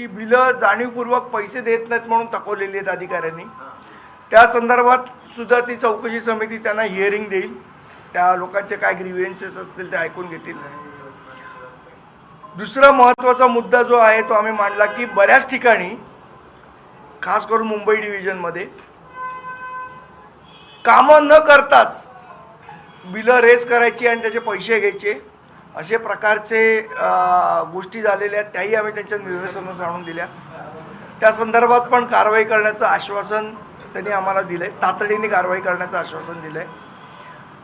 की बिलं जाणीवपूर्वक पैसे देत नाहीत म्हणून थकवलेली आहेत अधिकाऱ्यांनी। त्या संदर्भात सुद्धा ती चौकशी समिती त्यांना हिअरिंग देईल, त्या लोकांचे काय ग्रीव्हन्सेस असतील ते ऐकून घेतील। दुसरा महत्त्वाचा मुद्दा जो आहे तो आम्ही मांडला की बऱ्याच ठिकाणी खास करून मुंबई डिव्हिजनमध्ये कामं न करताच बिलं रेस करायची आणि त्याचे पैसे घ्यायचे असे प्रकारचे गोष्टी झालेल्या आहेत, त्याही आम्ही त्यांच्या निदर्शनास आणून दिल्या। त्या संदर्भात पण कारवाई करण्याचं आश्वासन त्यांनी आम्हाला दिलं आहे, तातडीने कारवाई करण्याचं आश्वासन दिलं आहे।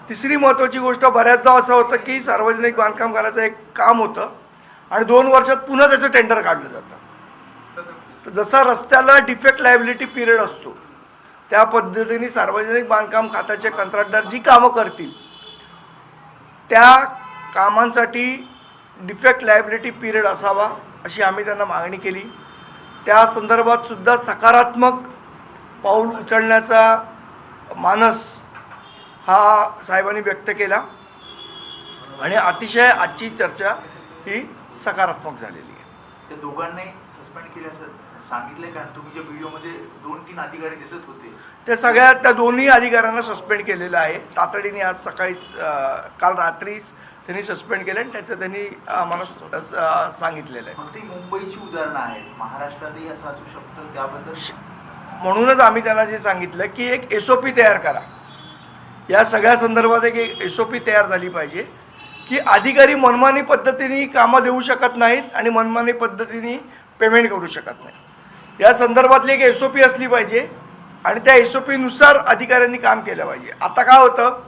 तिसरी महत्त्वाची गोष्ट, बऱ्याचदा असं होतं की सार्वजनिक बांधकाम करायचं एक काम होतं आणि 2 वर्षात पुन्हा त्याचं टेंडर काढलं जातं। तर जसा रस्त्याला डिफेक्ट लायबिलिटी पिरियड असतो त्या पद्धतीने सार्वजनिक बांधकाम खात्याचे कंत्राटदार जी कामं करतील त्या कामांसाठी डिफेक्ट लायबिलिटी पिरियड असावा अशी आम्ही त्यांना मागणी केली। त्या संदर्भात सुद्धा सकारात्मक पाऊल उचलण्याचा मानस हा साहेबांनी व्यक्त केला आणि अतिशय आजची चर्चा ही सकारात्मक झालेली आहे। त्या दोघांनी सस्पेंड केल्याचं सांगितलं, कारण तुम्ही ज्या व्हिडिओमध्ये 2-3 अधिकारी दिसत होते त्या सगळ्या त्या दोन्ही अधिकाऱ्यांना सस्पेंड केलेलं आहे। तातडीने आज सकाळी काल रात्री त्यांनी सस्पेंड केलं आणि त्याचं त्यांनी आम्हाला सांगितलेलं आहे। फक्त मुंबईची उदाहरणं आहेत, महाराष्ट्रातही असं असू शकतं, त्याबद्दल म्हणूनच आम्ही त्यांना जे सांगितलं की एक SOP तयार करा, या सगळ्या संदर्भात एक SOP तयार झाली पाहिजे की अधिकारी मनमानी पद्धतीने कामं देऊ शकत नाहीत आणि मनमानी पद्धतीने पेमेंट करू शकत नाही। या संदर्भातली एक SOP असली पाहिजे आणि त्या SOP नुसार अधिकाऱ्यांनी काम केलं पाहिजे। आता काय होतं,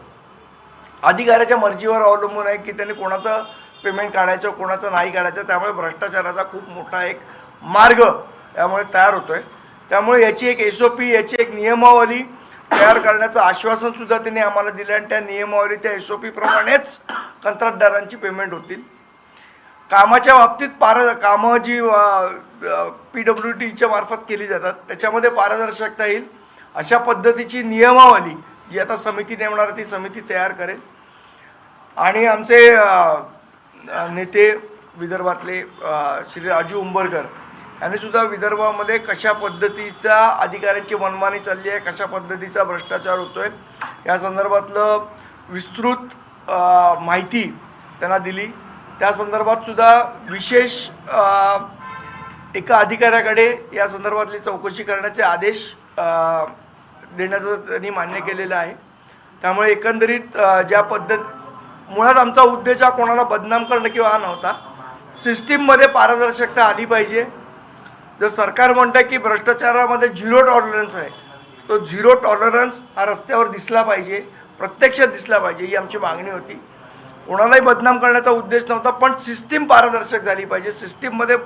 अधिकाऱ्याच्या मर्जीवर अवलंबून आहे की त्यांनी कोणाचं पेमेंट काढायचं कोणाचं नाही काढायचं, त्यामुळे भ्रष्टाचाराचा खूप मोठा एक मार्ग यामुळे तयार होतोय। त्यामुळे याची एक SOP, याची एक नियमावली तयार करण्याचं आश्वासनसुद्धा त्यांनी आम्हाला दिलं आणि त्या नियमावली त्या SOP प्रमाणेच कंत्राटदारांची पेमेंट होतील। कामाच्या बाबतीत कामं जी PWDच्या मार्फत केली जातात त्याच्यामध्ये पारदर्शकता येईल अशा पद्धतीची नियमावली जी आता समिती नेमणार ती समिती तयार करेल। आणि आमचे नेते विदर्भातले श्री राजू उंबरकर यांनी सुद्धा विदर्भामध्ये कशा पद्धतीचा अधिकाऱ्यांची मनमानी चालली आहे, कशा पद्धतीचा भ्रष्टाचार होतोय या संदर्भातलं विस्तृत माहिती त्यांना दिली। त्या संदर्भात सुद्धा विशेष एका अधिकाऱ्याकडे या संदर्भातली चौकशी करण्याचे आदेश देण्याचं त्यांनी मान्य केलेलं आहे। त्यामुळे एकंदरीत ज्या मुळात आमचा उद्देश हा कोणाला बदनाम करणं किंवा हा नव्हता, सिस्टीममध्ये पारदर्शकता आली पाहिजे। जर सरकार म्हणतं की भ्रष्टाचारामध्ये 0 टॉलरन्स आहे, तो 0 टॉलरन्स हा रस्त्यावर दिसला पाहिजे, प्रत्यक्षात दिसला पाहिजे, ही आमची मागणी होती। कोणालाही बदनाम करण्याचा उद्देश नव्हता, पण सिस्टीम पारदर्शक झाली पाहिजे, सिस्टीममध्ये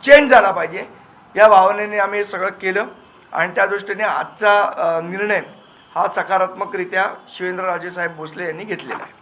चेंज झाला पाहिजे या भावनेने आम्ही हे सगळं केलं आणि त्या दृष्टीने आजचा निर्णय हा सकारात्मकरित्या शिवेंद्रराजे साहेब भोसले यांनी घेतलेला आहे।